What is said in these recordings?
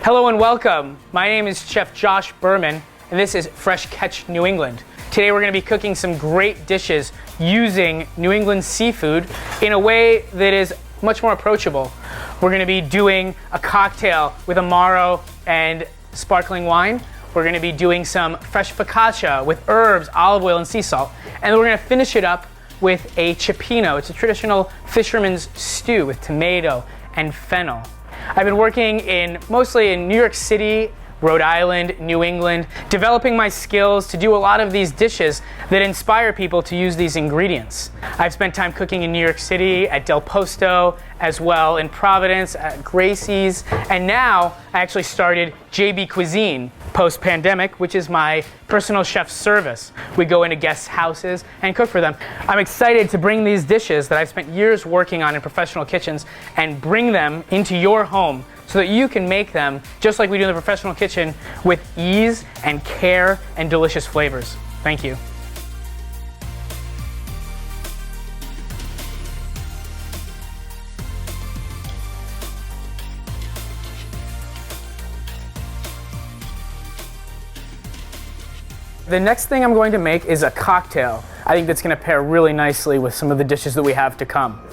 Hello and welcome. My name is Chef Josh Berman, and this is Fresh Catch New England. Today we're going to be cooking some great dishes using New England seafood in a way that is much more approachable. We're going to be doing a cocktail with amaro and sparkling wine. We're going to be doing some fresh focaccia with herbs, olive oil, and sea salt. And then we're going to finish it up with a cioppino. It's a traditional fisherman's stew with tomato and fennel. I've been working mostly in New York City, Rhode Island, New England, developing my skills to do a lot of these dishes that inspire people to use these ingredients. I've spent time cooking in New York City, at Del Posto, as well in Providence, at Gracie's, and now I actually started JB Cuisine post-pandemic, which is my personal chef service. We go into guests' houses and cook for them. I'm excited to bring these dishes that I've spent years working on in professional kitchens and bring them into your home so that you can make them just like we do in the professional kitchen with ease and care and delicious flavors. Thank you. The next thing I'm going to make is a cocktail. I think that's going to pair really nicely with some of the dishes that we have to come.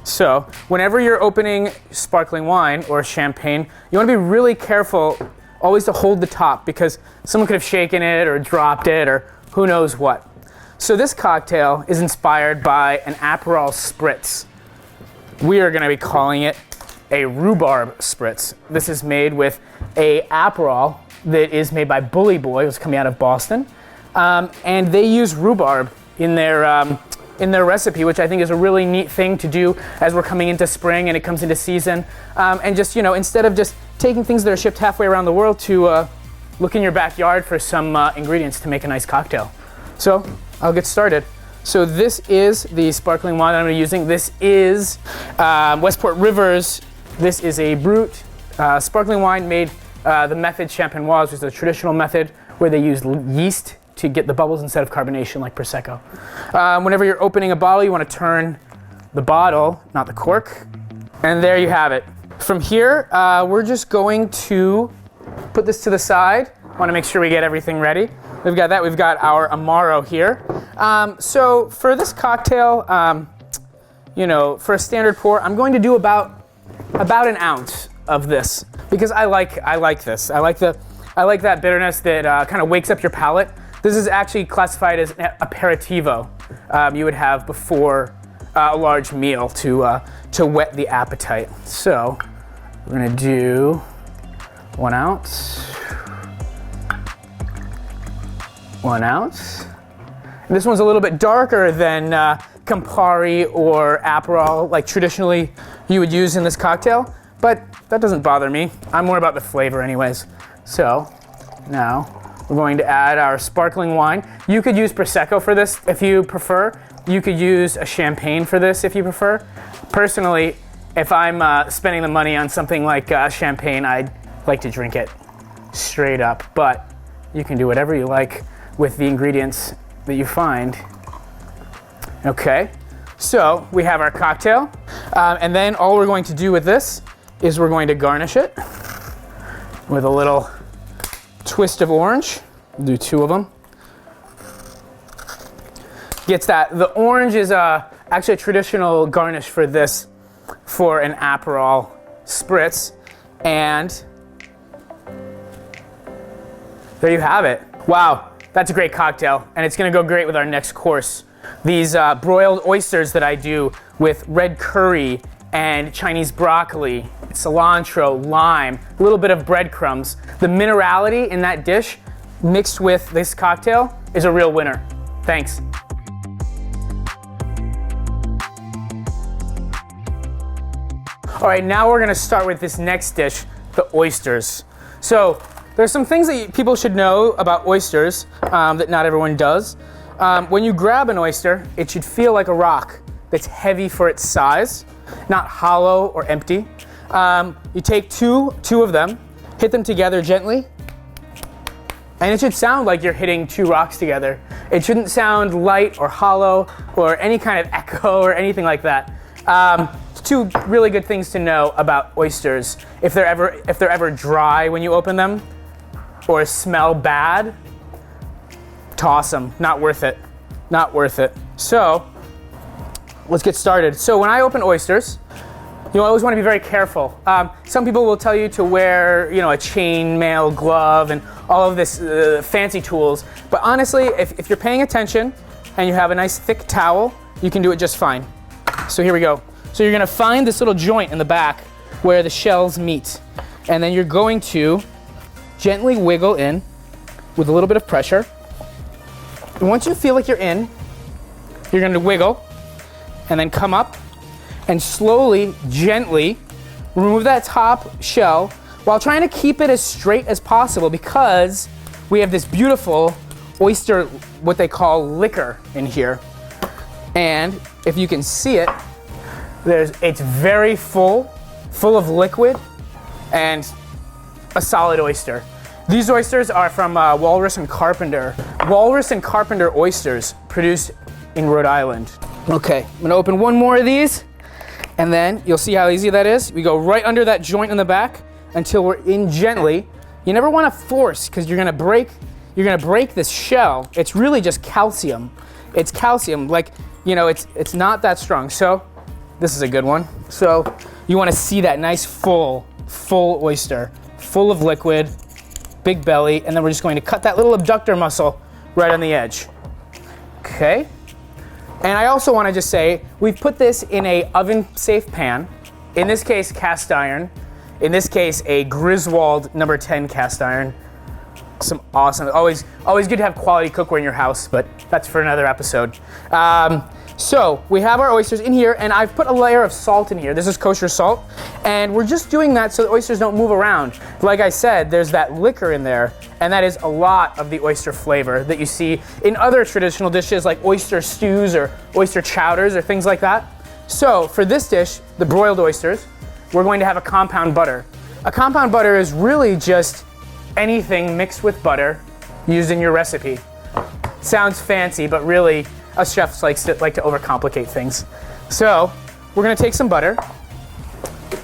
So, whenever you're opening sparkling wine or champagne, you want to be really careful always to hold the top because someone could have shaken it or dropped it or who knows what. So this cocktail is inspired by an Aperol spritz. We are going to be calling it a rhubarb spritz. This is made with a Aperol that is made by Bully Boy, it's coming out of Boston, and they use rhubarb in their recipe, which I think is a really neat thing to do as we're coming into spring and it comes into season. And just, instead of just taking things that are shipped halfway around the world to look in your backyard for some ingredients to make a nice cocktail. So I'll get started. So this is the sparkling wine that I'm going to be using. This is Westport Rivers. This is a Brut sparkling wine made the method champenoise, which is a traditional method where they use yeast to get the bubbles instead of carbonation like Prosecco. Whenever you're opening a bottle, you want to turn the bottle, not the cork, and there you have it. From here, we're just going to put this to the side. Want to make sure we get everything ready. We've got that. We've got our amaro here. So for this cocktail, for a standard pour, I'm going to do about an ounce of this because I like this. I like that bitterness that kind of wakes up your palate. This is actually classified as an aperitivo you would have before a large meal to whet the appetite. So we're gonna do 1 ounce, 1 ounce. And this one's a little bit darker than Campari or Aperol, like traditionally you would use in this cocktail, but that doesn't bother me. I'm more about the flavor anyways. So now we're going to add our sparkling wine. You could use Prosecco for this if you prefer. You could use a champagne for this if you prefer. Personally, if I'm spending the money on something like champagne, I'd like to drink it straight up. But you can do whatever you like with the ingredients that you find. Okay, so we have our cocktail. And then all we're going to do with this is we're going to garnish it with a little twist of orange. We'll do 2 of them. The orange is actually a traditional garnish for this, for an Aperol spritz. And there you have it. Wow, that's a great cocktail. And it's gonna go great with our next course. These broiled oysters that I do with red curry and Chinese broccoli, cilantro, lime, a little bit of breadcrumbs. The minerality in that dish mixed with this cocktail is a real winner. Thanks. All right, now we're gonna start with this next dish, the oysters. So there's some things that people should know about oysters that not everyone does. When you grab an oyster, it should feel like a rock that's heavy for its size, not hollow or empty. You take two of them, hit them together gently, and it should sound like you're hitting 2 rocks together. It shouldn't sound light or hollow or any kind of echo or anything like that. two really good things to know about oysters. If they're ever dry when you open them, or smell bad, toss them. Not worth it. Not worth it. So let's get started. So when I open oysters, you always want to be very careful. Some people will tell you to wear, a chainmail glove and all of this fancy tools. But honestly, if you're paying attention and you have a nice thick towel, you can do it just fine. So here we go. So you're gonna find this little joint in the back where the shells meet. And then you're going to gently wiggle in with a little bit of pressure. And once you feel like you're in, you're gonna wiggle and then come up and slowly, gently remove that top shell while trying to keep it as straight as possible, because we have this beautiful oyster, what they call liquor in here. And if you can see it, it's very full of liquid and a solid oyster. These oysters are from Walrus and Carpenter. Walrus and Carpenter oysters produced in Rhode Island. Okay, I'm gonna open one more of these, and then you'll see how easy that is. We go right under that joint in the back until we're in gently. You never wanna force, because you're gonna break this shell. It's really just calcium. It's calcium, it's not that strong. So this is a good one. So you wanna see that nice full oyster, full of liquid, big belly, and then we're just going to cut that little abductor muscle right on the edge. Okay. And I also want to just say, we've put this in a oven-safe pan. In this case, cast iron. In this case, a Griswold number 10 cast iron. Some awesome, always good to have quality cookware in your house, but that's for another episode. So we have our oysters in here, and I've put a layer of salt in here. This is kosher salt, and we're just doing that so the oysters don't move around. Like I said, there's that liquor in there, and that is a lot of the oyster flavor that you see in other traditional dishes like oyster stews or oyster chowders or things like that. So for this dish, the broiled oysters, we're going to have a compound butter. A compound butter is really just anything mixed with butter used in your recipe. Sounds fancy, but really, us chefs like to overcomplicate things. So we're gonna take some butter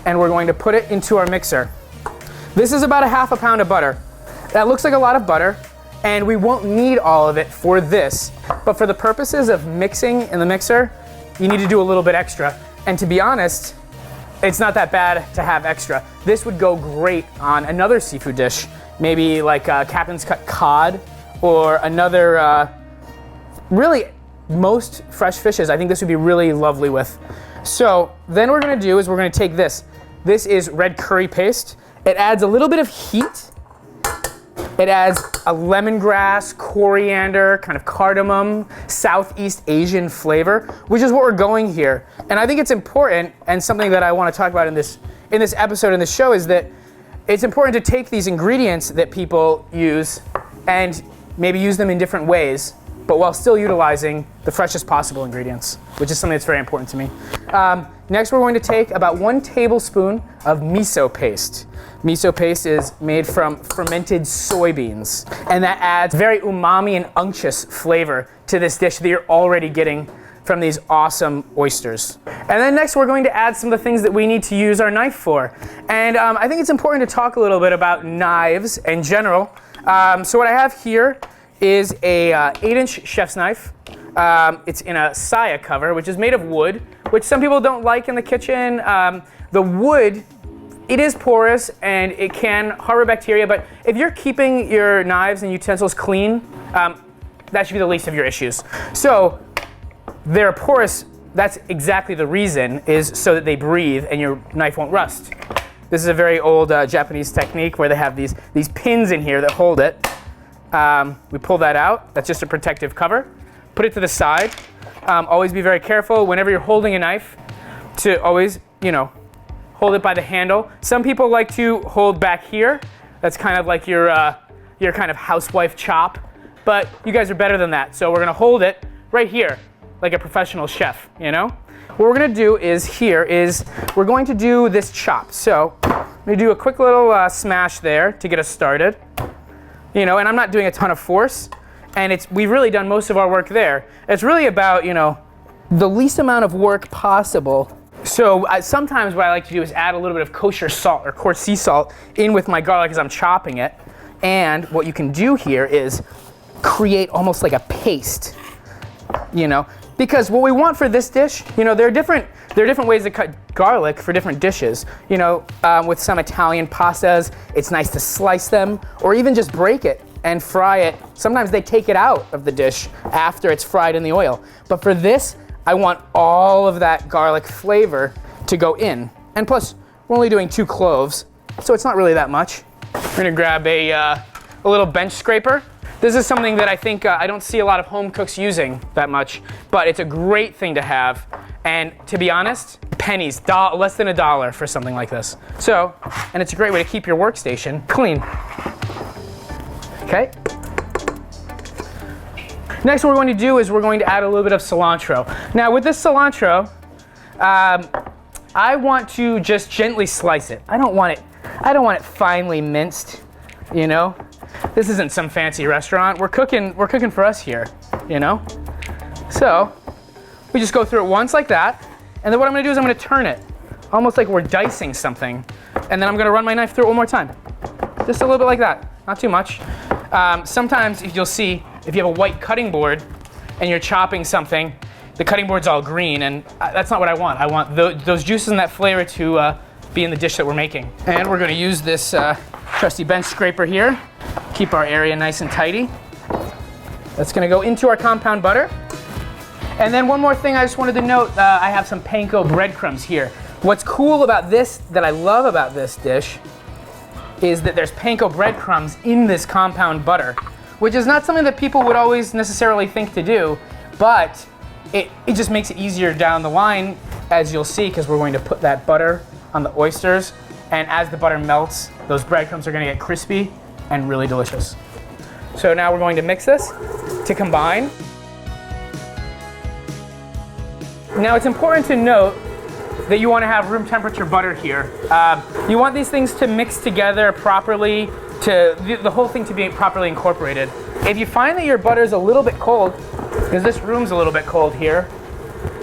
and we're going to put it into our mixer. This is about a half a pound of butter. That looks like a lot of butter, and we won't need all of it for this. But for the purposes of mixing in the mixer, you need to do a little bit extra. And to be honest, it's not that bad to have extra. This would go great on another seafood dish, maybe like Captain's Cut cod or another, really most fresh fishes. I think this would be really lovely with. So then we're gonna do is we're gonna take this. This is red curry paste. It adds a little bit of heat. It adds a lemongrass, coriander, kind of cardamom, Southeast Asian flavor, which is what we're going here. And I think it's important, and something that I want to talk about in this episode, in this show, is that it's important to take these ingredients that people use and maybe use them in different ways, but while still utilizing the freshest possible ingredients, which is something that's very important to me. Next, we're going to take about 1 tablespoon of miso paste. Miso paste is made from fermented soybeans, and that adds very umami and unctuous flavor to this dish that you're already getting from these awesome oysters. And then next, we're going to add some of the things that we need to use our knife for. And I think it's important to talk a little bit about knives in general. So what I have here is a 8-inch chef's knife. It's in a saya cover, which is made of wood, which some people don't like in the kitchen. The wood, it is porous and it can harbor bacteria, but if you're keeping your knives and utensils clean, that should be the least of your issues. So they're porous, that's exactly the reason, is so that they breathe and your knife won't rust. This is a very old Japanese technique where they have these pins in here that hold it. We pull that out, that's just a protective cover. Put it to the side. Always be very careful whenever you're holding a knife to always, hold it by the handle. Some people like to hold back here. That's kind of like your kind of housewife chop, but you guys are better than that. So we're gonna hold it right here, like a professional chef, What we're gonna do is we're going to do this chop. So I'm gonna do a quick little smash there to get us started. And I'm not doing a ton of force, and we've really done most of our work there. It's really about, the least amount of work possible So sometimes what I like to do is add a little bit of kosher salt or coarse sea salt in with my garlic as I'm chopping it. And what you can do here is create almost like a paste, because what we want for this dish, there are different ways to cut garlic for different dishes. With some Italian pastas, it's nice to slice them or even just break it and fry it. Sometimes they take it out of the dish after it's fried in the oil. But for this, I want all of that garlic flavor to go in. And plus, we're only doing 2 cloves, so it's not really that much. We're gonna grab a little bench scraper. This is something that I think I don't see a lot of home cooks using that much, but it's a great thing to have. And to be honest, pennies, less than $1 for something like this. So, and it's a great way to keep your workstation clean. Okay. Next, what we're going to do is we're going to add a little bit of cilantro. Now, with this cilantro, I want to just gently slice it. I don't want it finely minced. This isn't some fancy restaurant. We're cooking for us here. So we just go through it once like that, and then what I'm going to do is I'm going to turn it, almost like we're dicing something, and then I'm going to run my knife through it one more time, just a little bit like that, not too much. Sometimes you'll see if you have a white cutting board and you're chopping something, the cutting board's all green, and that's not what I want. I want those juices and that flavor to be in the dish that we're making. And we're going to use this trusty bench scraper here, keep our area nice and tidy. That's going to go into our compound butter. And then one more thing I just wanted to note, I have some panko breadcrumbs here. What's cool about this, that I love about this dish, is that there's panko breadcrumbs in this compound butter, which is not something that people would always necessarily think to do, but it just makes it easier down the line, as you'll see, because we're going to put that butter on the oysters, and as the butter melts, those breadcrumbs are going to get crispy and really delicious. So now we're going to mix this to combine. Now it's important to note that you want to have room temperature butter here. You want these things to mix together properly, the whole thing to be properly incorporated. If you find that your butter is a little bit cold, because this room's a little bit cold here,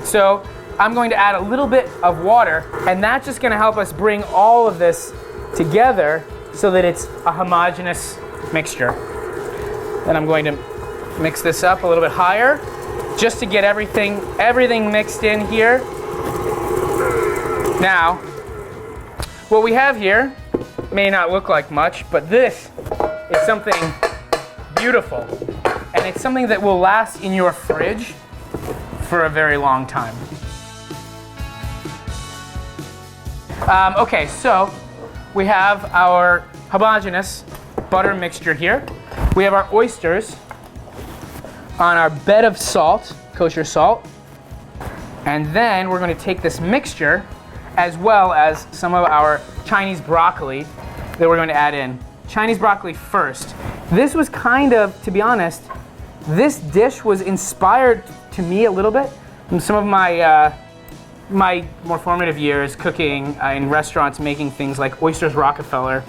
so I'm going to add a little bit of water, and that's just going to help us bring all of this together so that it's a homogeneous mixture. Then I'm going to mix this up a little bit higher, just to get everything mixed in here. Now, what we have here may not look like much, but this is something beautiful. And it's something that will last in your fridge for a very long time. Okay, so we have our homogeneous butter mixture here. We have our oysters on our bed of salt, kosher salt. And then we're going to take this mixture as well as some of our Chinese broccoli that we're going to add in. Chinese broccoli first. This was kind of, to be honest, this dish was inspired to me a little bit from some of my my more formative years cooking in restaurants, making things like oysters Rockefeller,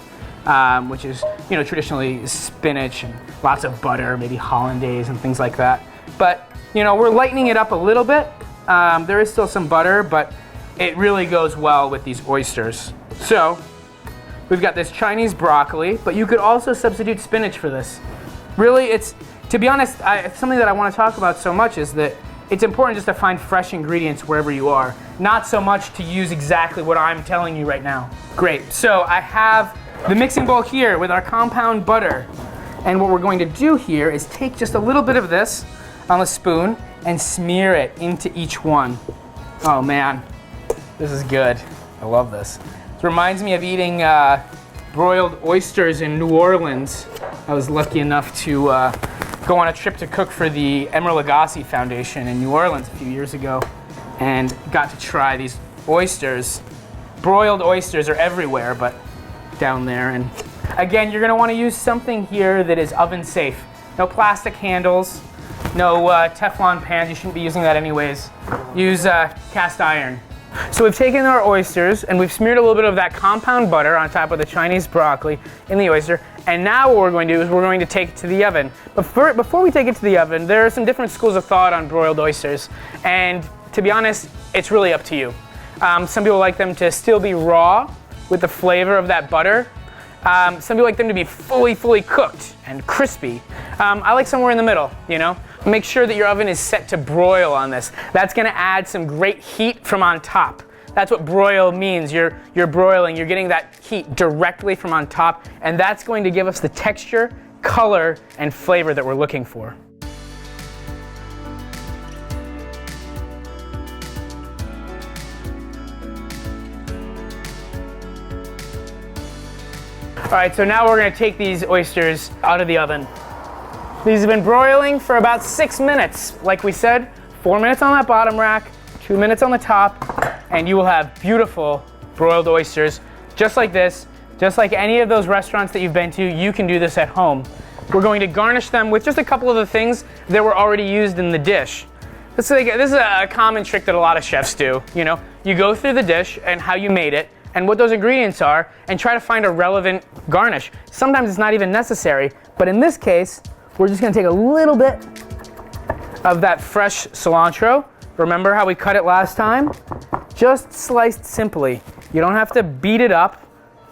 which is traditionally spinach and lots of butter, maybe hollandaise and things like that. But we're lightening it up a little bit. There is still some butter, but it really goes well with these oysters. So we've got this Chinese broccoli, but you could also substitute spinach for this. Really, to be honest, something that I want to talk about so much is that it's important just to find fresh ingredients wherever you are, not so much to use exactly what I'm telling you right now. Great, so I have the mixing bowl here with our compound butter. And what we're going to do here is take just a little bit of this on a spoon and smear it into each one. Oh man, this is good. I love this. It reminds me of eating broiled oysters in New Orleans. I was lucky enough to go on a trip to cook for the Emeril Lagasse Foundation in New Orleans a few years ago, and got to try these oysters. Broiled oysters are everywhere, but down there. And again, you're going to want to use something here that is oven safe. No plastic handles, no Teflon pans. You shouldn't be using that anyways. Use cast iron. So we've taken our oysters and we've smeared a little bit of that compound butter on top of the Chinese broccoli in the oyster. And now what we're going to do is we're going to take it to the oven. But before we take it to the oven, there are some different schools of thought on broiled oysters. And to be honest, it's really up to you. Some people like them to still be raw with the flavor of that butter. Some people like them to be fully cooked and crispy. I like somewhere in the middle, you know? Make sure that your oven is set to broil on this. That's gonna add some great heat from on top. That's what broil means. You're broiling, you're getting that heat directly from on top, and that's going to give us the texture, color, and flavor that we're looking for. All right, so now we're gonna take these oysters out of the oven. These have been broiling for about 6 minutes. Like we said, 4 minutes on that bottom rack, 2 minutes on the top, and you will have beautiful broiled oysters just like this. Just like any of those restaurants that you've been to, you can do this at home. We're going to garnish them with just a couple of the things that were already used in the dish. This is a common trick that a lot of chefs do. You know, you go through the dish and how you made it, and what those ingredients are, and try to find a relevant garnish. Sometimes it's not even necessary, but in this case, we're just gonna take a little bit of that fresh cilantro. Remember how we cut it last time? Just sliced simply. You don't have to beat it up.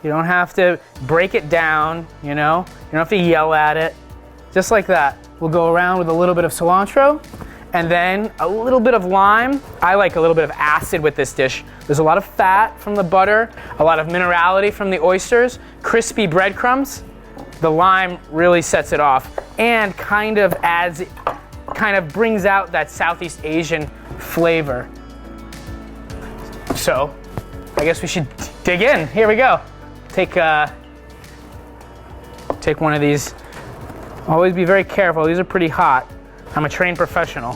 You don't have to break it down, you know? You don't have to yell at it. Just like that. We'll go around with a little bit of cilantro, and then a little bit of lime. I like a little bit of acid with this dish. There's a lot of fat from the butter, a lot of minerality from the oysters, crispy breadcrumbs. The lime really sets it off and kind of brings out that Southeast Asian flavor. So, I guess we should dig in. Here we go. Take one of these. Always be very careful. These are pretty hot. I'm a trained professional.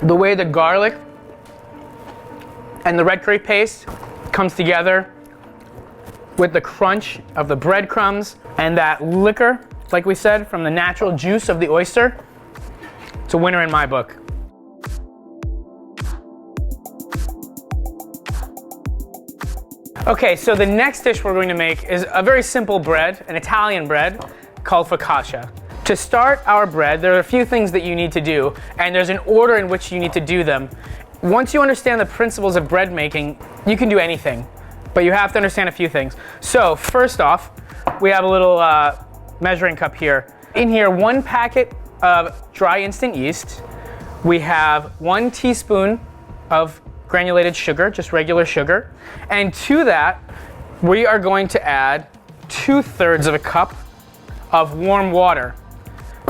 The way the garlic and the red curry paste comes together with the crunch of the breadcrumbs and that liquor, like we said, from the natural juice of the oyster, it's a winner in my book. Okay, so the next dish we're going to make is a very simple bread, an Italian bread called focaccia. To start our bread, there are a few things that you need to do, and there's an order in which you need to do them. Once you understand the principles of bread making, you can do anything, but you have to understand a few things. So first off, we have a little measuring cup here. In here, 1 packet of dry instant yeast. We have 1 teaspoon of granulated sugar, just regular sugar. And to that, we are going to add 2/3 of a cup of warm water.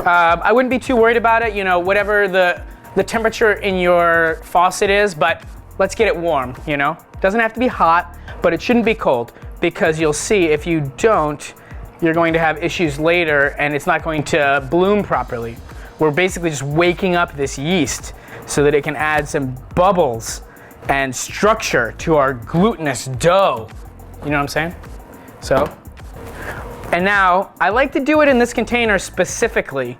I wouldn't be too worried about it, you know, whatever the temperature in your faucet is, but let's get it warm, you know? It doesn't have to be hot, but it shouldn't be cold, because you'll see if you don't, you're going to have issues later and it's not going to bloom properly. We're basically just waking up this yeast so that it can add some bubbles and structure to our glutinous dough. You know what I'm saying? So, and now I like to do it in this container specifically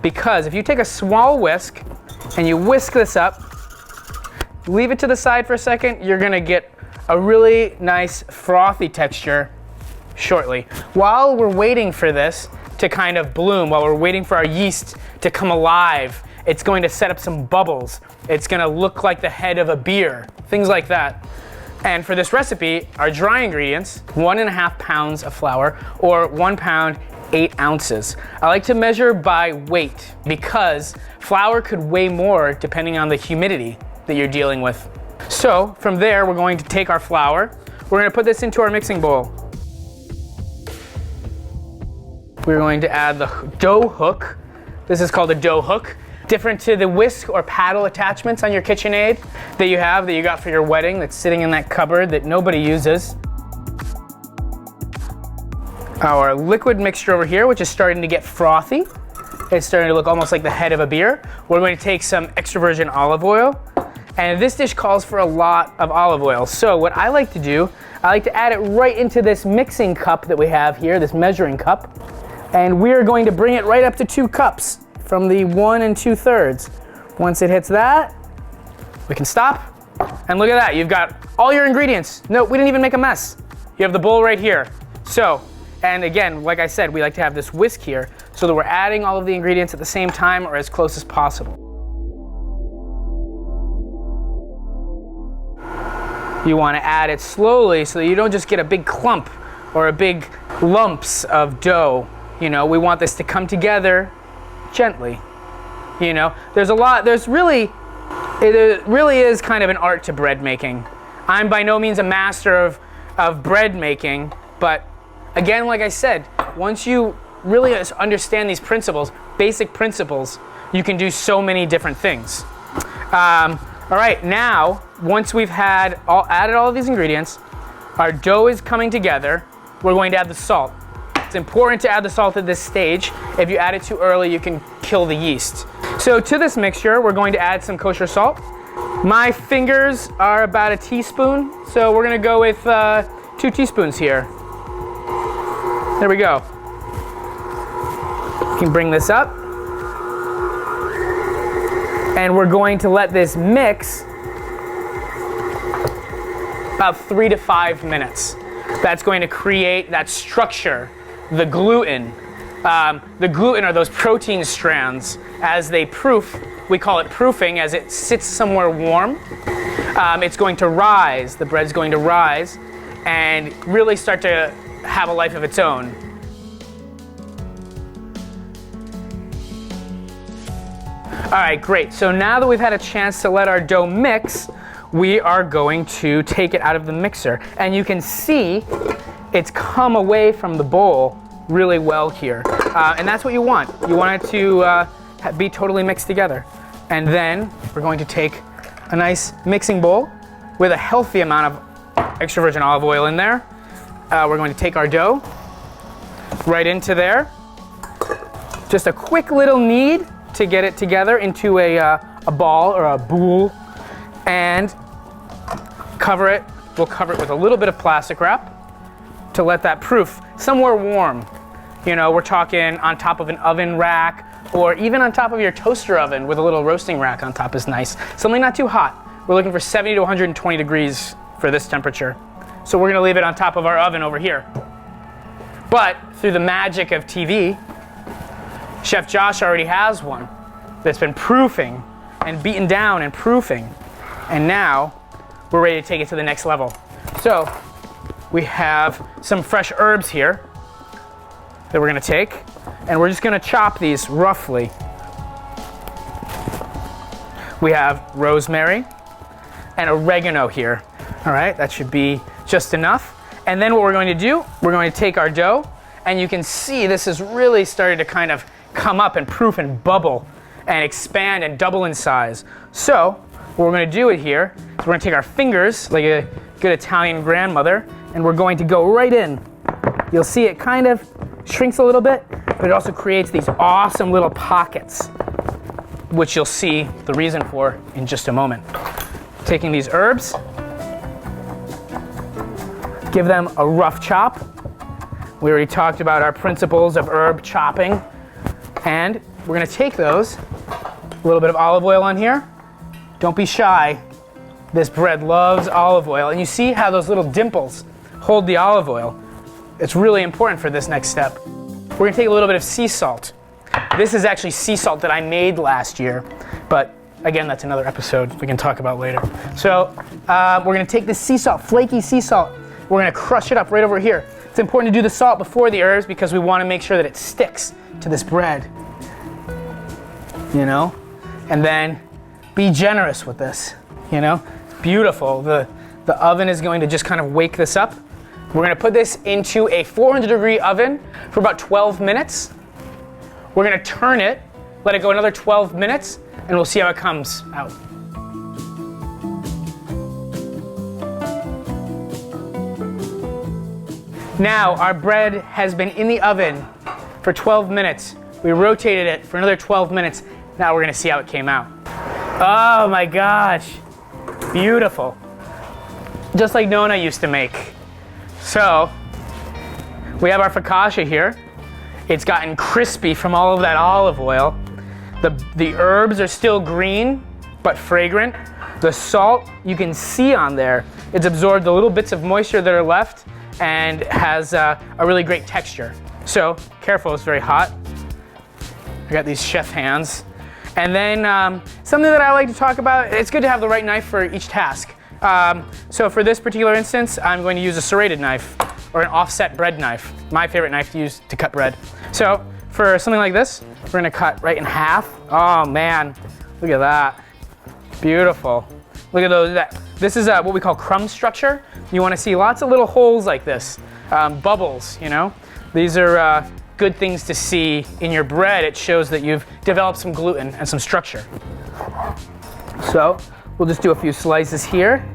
because if you take a small whisk and you whisk this up, leave it to the side for a second, you're gonna get a really nice frothy texture shortly. While we're waiting for this to kind of bloom, while we're waiting for our yeast to come alive, it's going to set up some bubbles. It's gonna look like the head of a beer, things like that. And for this recipe, our dry ingredients, 1.5 pounds of flour, or 1 pound, 8 ounces. I like to measure by weight because flour could weigh more depending on the humidity that you're dealing with. So from there, we're going to take our flour. We're gonna put this into our mixing bowl. We're going to add the dough hook. This is called a dough hook. Different to the whisk or paddle attachments on your KitchenAid that you got for your wedding that's sitting in that cupboard that nobody uses. Our liquid mixture over here, which is starting to get frothy. It's starting to look almost like the head of a beer. We're going to take some extra virgin olive oil. And this dish calls for a lot of olive oil. So what I like to do, I like to add it right into this mixing cup that we have here, this measuring cup. And we're going to bring it right up to 2 cups from the 1 2/3. Once it hits that, we can stop. And look at that, you've got all your ingredients. No, we didn't even make a mess. You have the bowl right here. So, and again, like I said, we like to have this whisk here. so that we're adding all of the ingredients at the same time or as close as possible. You want to add it slowly so that you don't just get a big clump or a big lumps of dough. You know, we want this to come together gently. You know, it really is kind of an art to bread making. I'm by no means a master of bread making, but again, like I said, once you really understand these principles, basic principles, you can do so many different things. All right, now, once we've added all of these ingredients, our dough is coming together, we're going to add the salt. It's important to add the salt at this stage. If you add it too early, you can kill the yeast. So to this mixture, we're going to add some kosher salt. My fingers are about a teaspoon, so we're gonna go with 2 teaspoons here. There we go. You can bring this up. And we're going to let this mix about 3 to 5 minutes. That's going to create that structure, the gluten. The gluten are those protein strands. As they proof, we call it proofing, as it sits somewhere warm. It's going to rise, the bread's going to rise, and really start to have a life of its own. All right, great. So now that we've had a chance to let our dough mix, we are going to take it out of the mixer. And you can see it's come away from the bowl really well here. And that's what you want. You want it to be totally mixed together. And then we're going to take a nice mixing bowl with a healthy amount of extra virgin olive oil in there. We're going to take our dough right into there. Just a quick little knead to get it together into a ball or a boule, and cover it. We'll cover it with a little bit of plastic wrap to let that proof somewhere warm. You know, we're talking on top of an oven rack, or even on top of your toaster oven with a little roasting rack on top is nice. Something not too hot. We're looking for 70 to 120 degrees for this temperature. So we're gonna leave it on top of our oven over here. But through the magic of TV, Chef Josh already has one that's been proofing and beaten down and proofing. And now we're ready to take it to the next level. So we have some fresh herbs here that we're gonna take, and we're just gonna chop these roughly. We have rosemary and oregano here. All right, that should be just enough. And then what we're going to do, we're going to take our dough, and you can see this has really started to kind of come up and proof and bubble and expand and double in size. So what we're going to do it here is we're going to take our fingers like a good Italian grandmother, and we're going to go right in. You'll see it kind of shrinks a little bit, but it also creates these awesome little pockets, which you'll see the reason for in just a moment. Taking these herbs, give them a rough chop. We already talked about our principles of herb chopping. And we're gonna take those, a little bit of olive oil on here. Don't be shy. This bread loves olive oil. And you see how those little dimples hold the olive oil. It's really important for this next step. We're gonna take a little bit of sea salt. This is actually sea salt that I made last year, but again, that's another episode we can talk about later. So we're gonna take this sea salt, flaky sea salt. We're gonna crush it up right over here. It's important to do the salt before the herbs because we wanna make sure that it sticks to this bread, you know? And then be generous with this, you know? Beautiful. The oven is going to just kind of wake this up. We're gonna put this into a 400-degree oven for about 12 minutes. We're gonna turn it, let it go another 12 minutes, and we'll see how it comes out. Now, our bread has been in the oven for 12 minutes. We rotated it for another 12 minutes. Now we're gonna see how it came out. Oh my gosh, beautiful. Just like Nona used to make. So, we have our focaccia here. It's gotten crispy from all of that olive oil. The herbs are still green, but fragrant. The salt, you can see on there, it's absorbed the little bits of moisture that are left and has a really great texture. So, careful, it's very hot. I got these chef hands. And then something that I like to talk about, it's good to have the right knife for each task. So for this particular instance, I'm going to use a serrated knife or an offset bread knife. My favorite knife to use to cut bread. So for something like this, we're gonna cut right in half. Oh man, look at that. Beautiful. Look at those. This is what we call crumb structure. You wanna see lots of little holes like this, bubbles, you know? These are good things to see in your bread. It shows that you've developed some gluten and some structure. So we'll just do a few slices here.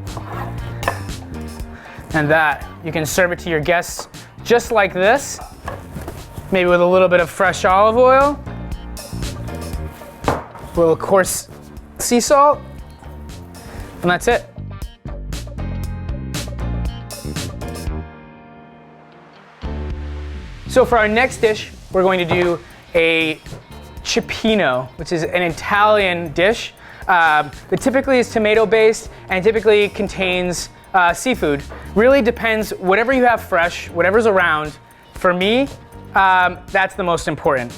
And that, you can serve it to your guests just like this, maybe with a little bit of fresh olive oil, a little coarse sea salt, and that's it. So for our next dish, we're going to do a cioppino, which is an Italian dish that typically is tomato-based and typically contains seafood. Really depends, whatever you have fresh, whatever's around. For me, that's the most important.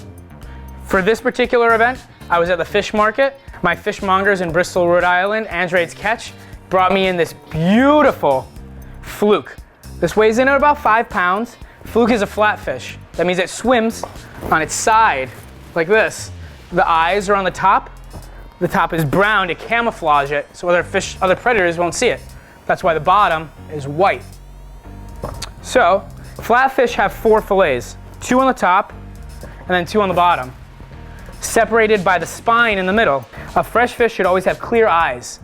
For this particular event, I was at the fish market. My fishmongers in Bristol, Rhode Island, Andre's Catch, brought me in this beautiful fluke. This weighs in at about 5 pounds. Fluke is a flatfish. That means it swims on its side, like this. The eyes are on the top. The top is brown to camouflage it, so other predators won't see it. That's why the bottom is white. So, flatfish have 4 fillets, 2 on the top, and then 2 on the bottom, separated by the spine in the middle. A fresh fish should always have clear eyes.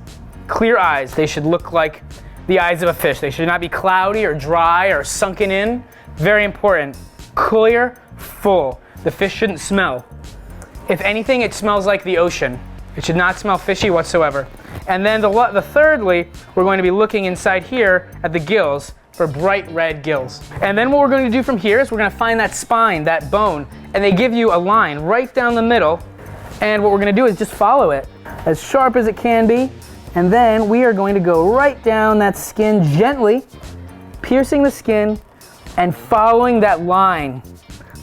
Clear eyes. They should look like the eyes of a fish. They should not be cloudy or dry or sunken in. Very important. Clear, full. The fish shouldn't smell. If anything, it smells like the ocean. It should not smell fishy whatsoever. And then thirdly, we're going to be looking inside here at the gills for bright red gills. And then what we're going to do from here is we're going to find that spine, that bone, and they give you a line right down the middle. And what we're going to do is just follow it as sharp as it can be. And then we are going to go right down that skin gently, piercing the skin and following that line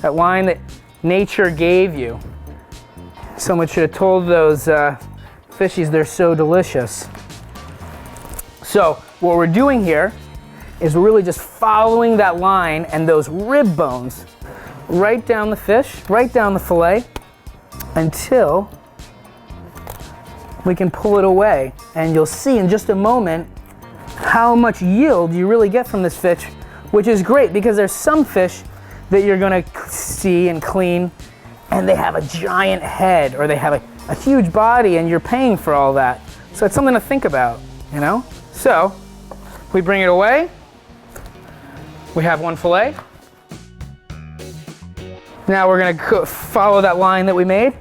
that nature gave you. Someone should have told those fishies they're so delicious. So what we're doing here is we're really just following that line and those rib bones right down the fish, right down the fillet, until we can pull it away. And you'll see in just a moment how much yield you really get from this fish, which is great because there's some fish that you're gonna see and clean and they have a giant head or they have a huge body and you're paying for all that. So it's something to think about, you know? So we bring it away. We have one fillet. Now we're gonna follow that line that we made.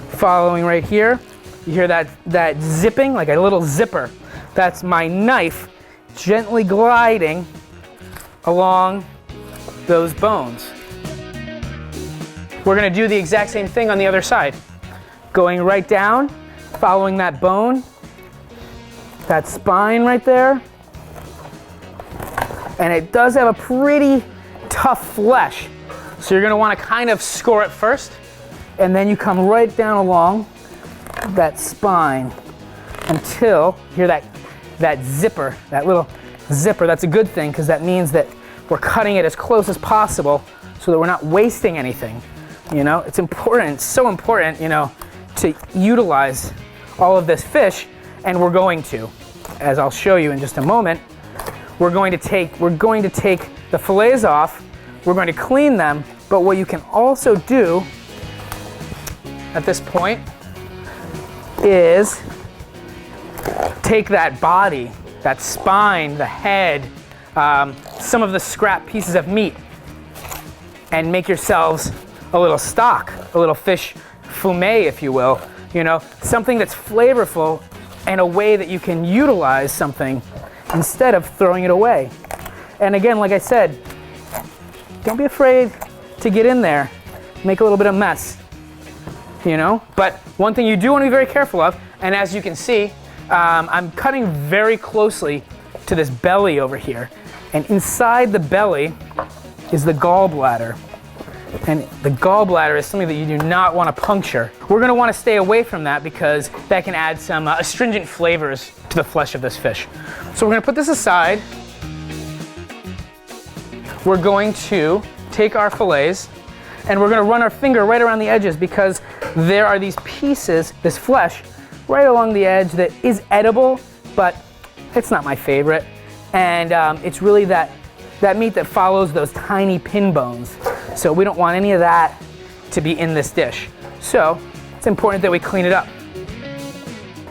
Following right here. You hear that zipping, like a little zipper. That's my knife gently gliding along those bones. We're gonna do the exact same thing on the other side. Going right down, following that bone, that spine right there. And it does have a pretty tough flesh. So you're gonna wanna kind of score it first, and then you come right down along that spine until you hear that zipper, that little zipper. That's a good thing because that means that we're cutting it as close as possible so that we're not wasting anything. You know, it's important, it's so important, you know, to utilize all of this fish, and we're going to, as I'll show you in just a moment, we're going to take the fillets off, we're going to clean them, but what you can also do at this point is take that body, that spine, the head, some of the scrap pieces of meat, and make yourselves a little stock, a little fish fumet, if you will. You know, something that's flavorful and a way that you can utilize something instead of throwing it away. And again, like I said, don't be afraid to get in there, make a little bit of mess, you know? But one thing you do want to be very careful of, and as you can see, I'm cutting very closely to this belly over here. And inside the belly is the gallbladder. And the gallbladder is something that you do not want to puncture. We're going to want to stay away from that because that can add some astringent flavors to the flesh of this fish. So we're going to put this aside. We're going to take our fillets and we're going to run our finger right around the edges because there are these pieces, this flesh, right along the edge that is edible, but it's not my favorite. And it's really that meat that follows those tiny pin bones. So we don't want any of that to be in this dish. So it's important that we clean it up.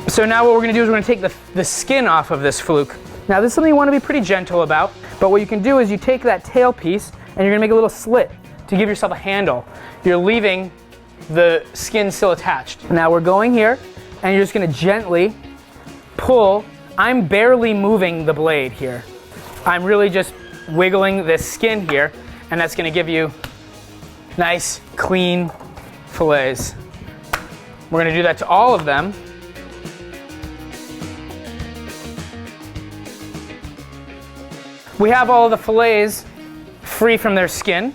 So now what we're going to do is we're going to take the skin off of this fluke. Now this is something you want to be pretty gentle about, but what you can do is you take that tail piece and you're going to make a little slit to give yourself a handle. You're leaving the skin still attached. Now we're going here and you're just going to gently pull. I'm barely moving the blade here. I'm really just wiggling this skin here, and that's going to give you nice, clean fillets. We're going to do that to all of them. We have all of the fillets free from their skin.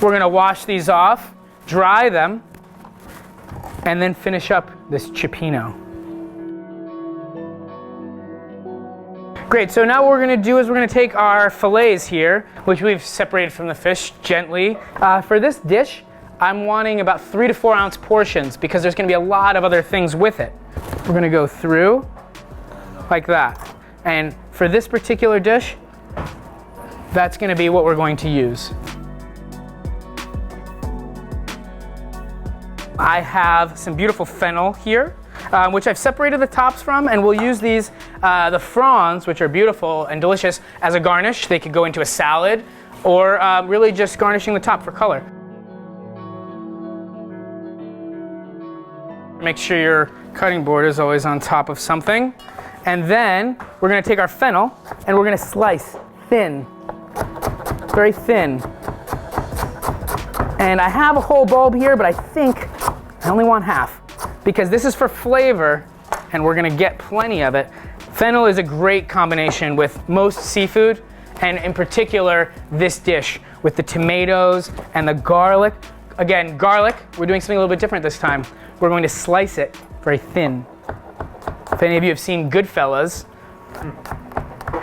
We're going to wash these off, dry them, and then finish up this cioppino. Great, so now what we're going to do is we're going to take our fillets here, which we've separated from the fish gently. For this dish, I'm wanting about 3 to 4 ounce portions because there's going to be a lot of other things with it. We're going to go through like that. And for this particular dish, that's going to be what we're going to use. I have some beautiful fennel here, which I've separated the tops from, and we'll use these, the fronds, which are beautiful and delicious, as a garnish. They could go into a salad, or really just garnishing the top for color. Make sure your cutting board is always on top of something. And then we're going to take our fennel, and we're going to slice thin, very thin. And I have a whole bulb here, but I think I only want half because this is for flavor and we're gonna get plenty of it. Fennel is a great combination with most seafood, and in particular this dish with the tomatoes and the garlic. Again, garlic, we're doing something a little bit different this time. We're going to slice it very thin. If any of you have seen Goodfellas,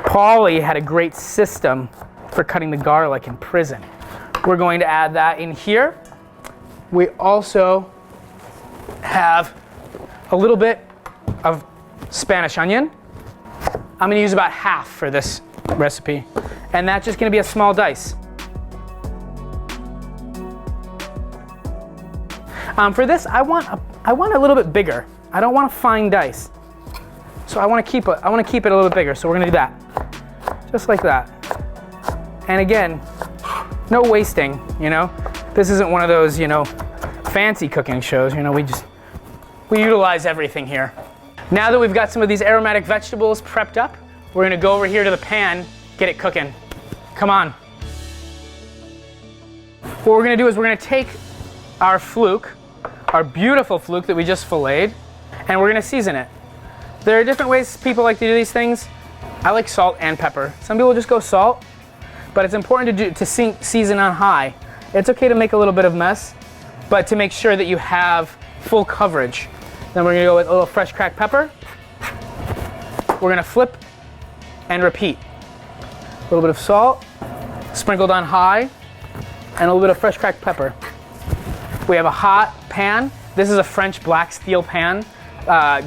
Paulie had a great system for cutting the garlic in prison. We're going to add that in here. We also have a little bit of Spanish onion. I'm going to use about half for this recipe, and that's just going to be a small dice. For this, I want a little bit bigger. I don't want a fine dice, so I want to keep it a little bit bigger. So we're going to do that, just like that. And again, no wasting, you know? This isn't one of those, you know, fancy cooking shows, you know, we utilize everything here. Now that we've got some of these aromatic vegetables prepped up, we're gonna go over here to the pan, get it cooking. Come on. What we're gonna do is we're gonna take our fluke, our beautiful fluke that we just filleted, and we're gonna season it. There are different ways people like to do these things. I like salt and pepper. Some people just go salt, but it's important to season on high. It's okay to make a little bit of mess, but to make sure that you have full coverage. Then we're gonna go with a little fresh cracked pepper. We're gonna flip and repeat. A little bit of salt, sprinkled on high, and a little bit of fresh cracked pepper. We have a hot pan. This is a French black steel pan,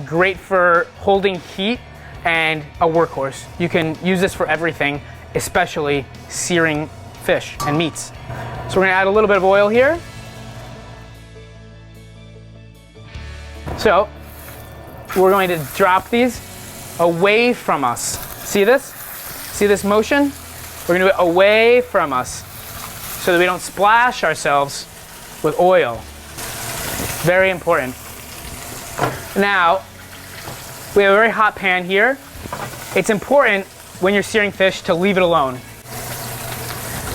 great for holding heat and a workhorse. You can use this for everything, especially searing fish and meats. So we're gonna add a little bit of oil here. So we're going to drop these away from us. See this? See this motion? We're gonna do it away from us so that we don't splash ourselves with oil. Very important. Now, we have a very hot pan here. It's important when you're searing fish to leave it alone.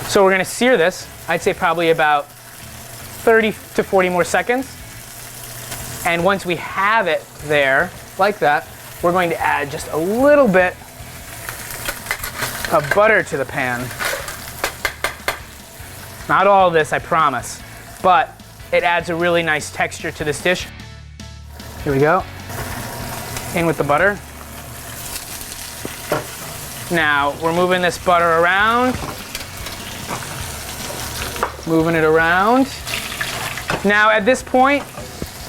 So we're gonna sear this, I'd say probably about 30 to 40 more seconds. And once we have it there, like that, we're going to add just a little bit of butter to the pan. Not all of this, I promise, but it adds a really nice texture to this dish. Here we go. In with the butter. Now, we're moving this butter around. Moving it around. Now, at this point,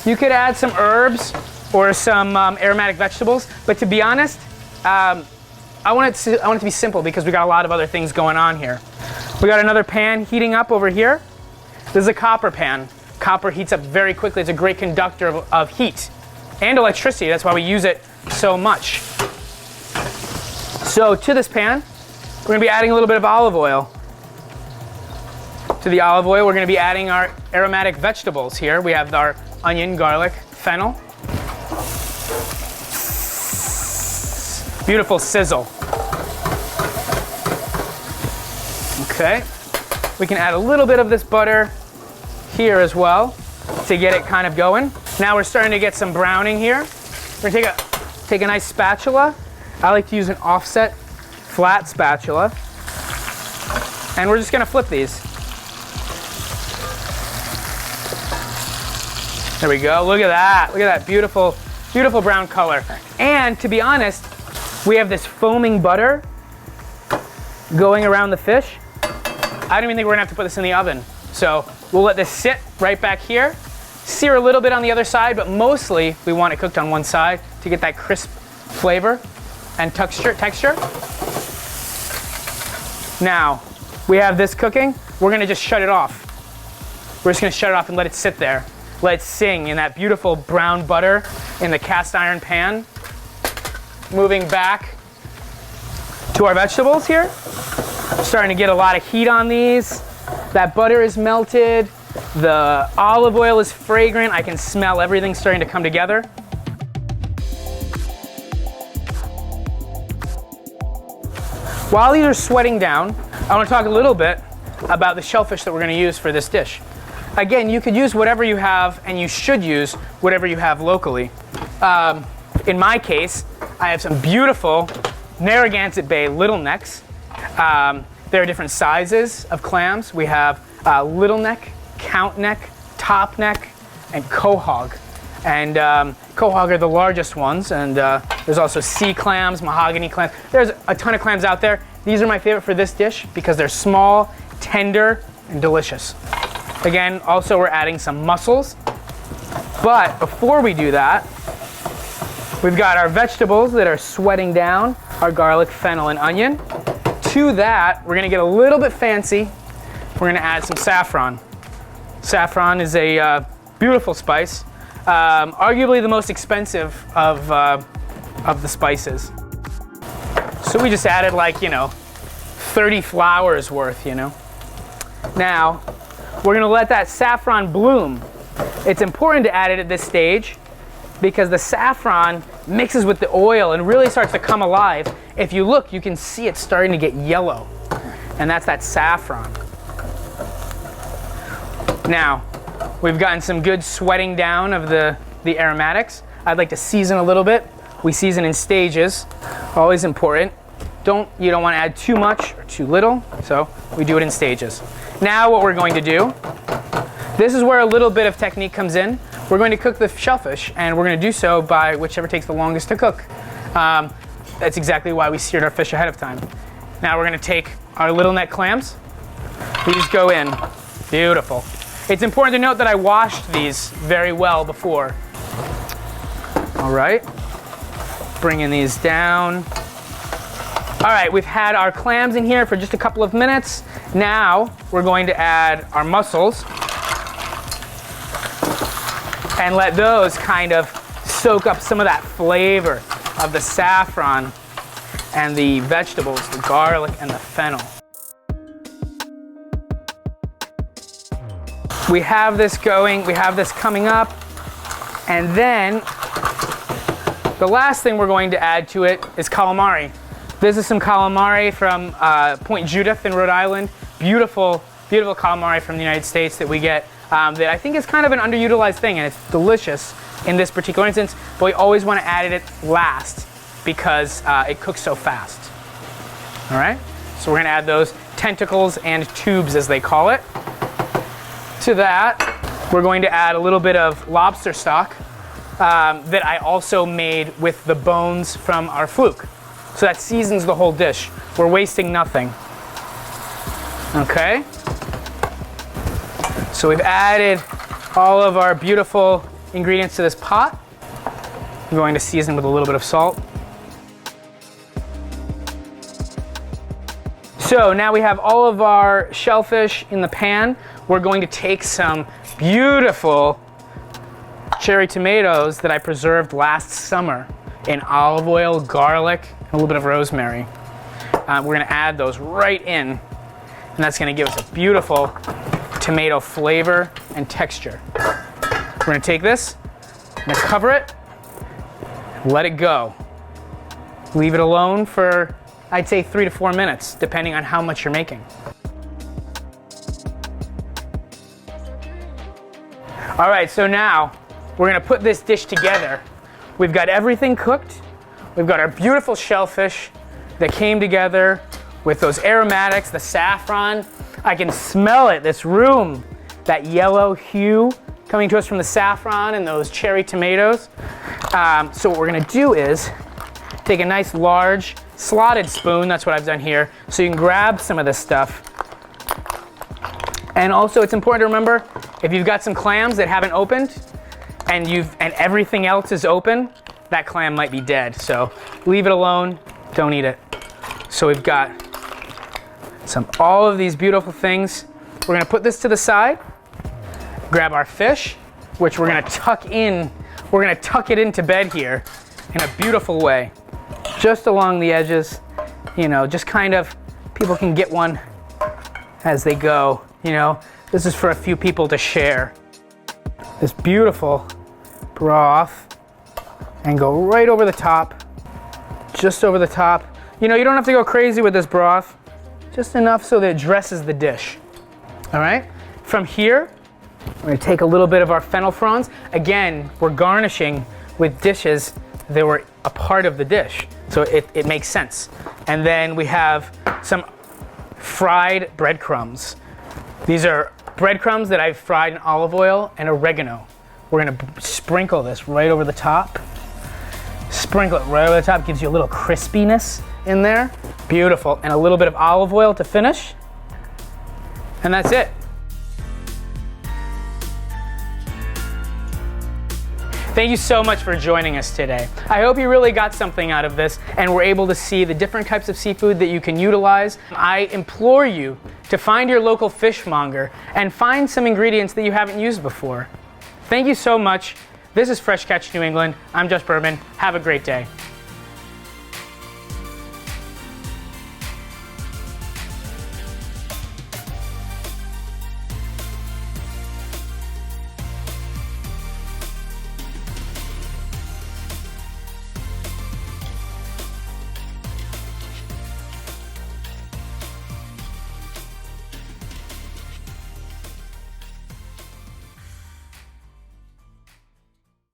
you could add some herbs or some aromatic vegetables, but to be honest, I want it to be simple because we got a lot of other things going on here. We got another pan heating up over here. This is a copper pan. Copper heats up very quickly. It's a great conductor of heat and electricity. That's why we use it so much. So to this pan, we're going to be adding a little bit of olive oil. To the olive oil, we're going to be adding our aromatic vegetables here. We have our onion, garlic, fennel. Beautiful sizzle. Okay. We can add a little bit of this butter here as well to get it kind of going. Now we're starting to get some browning here. We're going to take a nice spatula. I like to use an offset flat spatula. And we're just going to flip these. There we go. Look at that. Look at that beautiful, beautiful brown color. And to be honest, we have this foaming butter going around the fish. I don't even think we're gonna have to put this in the oven. So we'll let this sit right back here. Sear a little bit on the other side, but mostly we want it cooked on one side to get that crisp flavor and texture. Now, we have this cooking. We're gonna just shut it off. We're just gonna shut it off and let it sit there. Let it sing in that beautiful brown butter in the cast iron pan. Moving back to our vegetables here. Starting to get a lot of heat on these. That butter is melted. The olive oil is fragrant. I can smell everything starting to come together. While these are sweating down, I want to talk a little bit about the shellfish that we're going to use for this dish. Again, you could use whatever you have, and you should use whatever you have locally. In my case, I have some beautiful Narragansett Bay little necks. There are different sizes of clams. We have little neck, count neck, top neck, and quahog. And quahog are the largest ones, and there's also sea clams, mahogany clams. There's a ton of clams out there. These are my favorite for this dish because they're small, tender, and delicious. Again, also we're adding some mussels. But before we do that, we've got our vegetables that are sweating down, our garlic, fennel, and onion. To that, we're gonna get a little bit fancy. We're gonna add some saffron. Saffron is a beautiful spice, arguably the most expensive of the spices. So we just added 30 flowers worth, Now, we're gonna let that saffron bloom. It's important to add it at this stage because the saffron mixes with the oil and really starts to come alive. If you look, you can see it starting to get yellow, and that's that saffron. Now, we've gotten some good sweating down of the aromatics. I'd like to season a little bit. We season in stages, always important. You don't want to add too much or too little, so we do it in stages. Now what we're going to do, this is where a little bit of technique comes in. We're going to cook the shellfish, and we're going to do so by whichever takes the longest to cook. That's exactly why we seared our fish ahead of time. Now we're going to take our little neck clams. These go in. Beautiful. It's important to note that I washed these very well before. All right. Bringing these down. All right, we've had our clams in here for just a couple of minutes. Now we're going to add our mussels and let those kind of soak up some of that flavor of the saffron and the vegetables, the garlic and the fennel. We have this going, we have this coming up, and then the last thing we're going to add to it is calamari. This is some calamari from Point Judith in Rhode Island. Beautiful, beautiful calamari from the United States that we get that I think is kind of an underutilized thing, and it's delicious in this particular instance, but we always want to add it last because it cooks so fast. All right, so we're going to add those. tentacles and tubes, as they call it. To that, we're going to add a little bit of lobster stock that I also made with the bones from our fluke. So that seasons the whole dish. We're wasting nothing. Okay? So we've added all of our beautiful ingredients to this pot. I'm going to season with a little bit of salt. So now we have all of our shellfish in the pan. We're going to take some beautiful cherry tomatoes that I preserved last summer in olive oil, garlic, and a little bit of rosemary. We're going to add those right in, and that's going to give us a beautiful tomato flavor and texture. We're going to take this, I'm going to cover it, let it go. Leave it alone for, I'd say, 3 to 4 minutes, depending on how much you're making. All right, so now we're gonna put this dish together. We've got everything cooked. We've got our beautiful shellfish that came together with those aromatics, the saffron. I can smell it, this room, that yellow hue coming to us from the saffron and those cherry tomatoes. So what we're gonna do is take a nice large slotted spoon, that's what I've done here, so you can grab some of this stuff. And also it's important to remember, if you've got some clams that haven't opened and everything else is open, that clam might be dead. So leave it alone, don't eat it. So we've got all of these beautiful things. We're gonna put this to the side, grab our fish, which we're gonna tuck in. We're gonna tuck it into bed here in a beautiful way. Just along the edges, you know, just kind of, people can get one as they go, you know. This is for a few people to share. This beautiful broth, and go right over the top, just over the top. You know, you don't have to go crazy with this broth, just enough so that it dresses the dish. All right, from here, we're gonna take a little bit of our fennel fronds. Again, we're garnishing with dishes that were a part of the dish, so it makes sense. And then we have some fried breadcrumbs. These are breadcrumbs that I've fried in olive oil and oregano. We're gonna sprinkle this right over the top. Sprinkle it right over the top, gives you a little crispiness in there. Beautiful, and a little bit of olive oil to finish. And that's it. Thank you so much for joining us today. I hope you really got something out of this and were able to see the different types of seafood that you can utilize. I implore you to find your local fishmonger and find some ingredients that you haven't used before. Thank you so much. This is Fresh Catch New England. I'm Berman. Have a great day.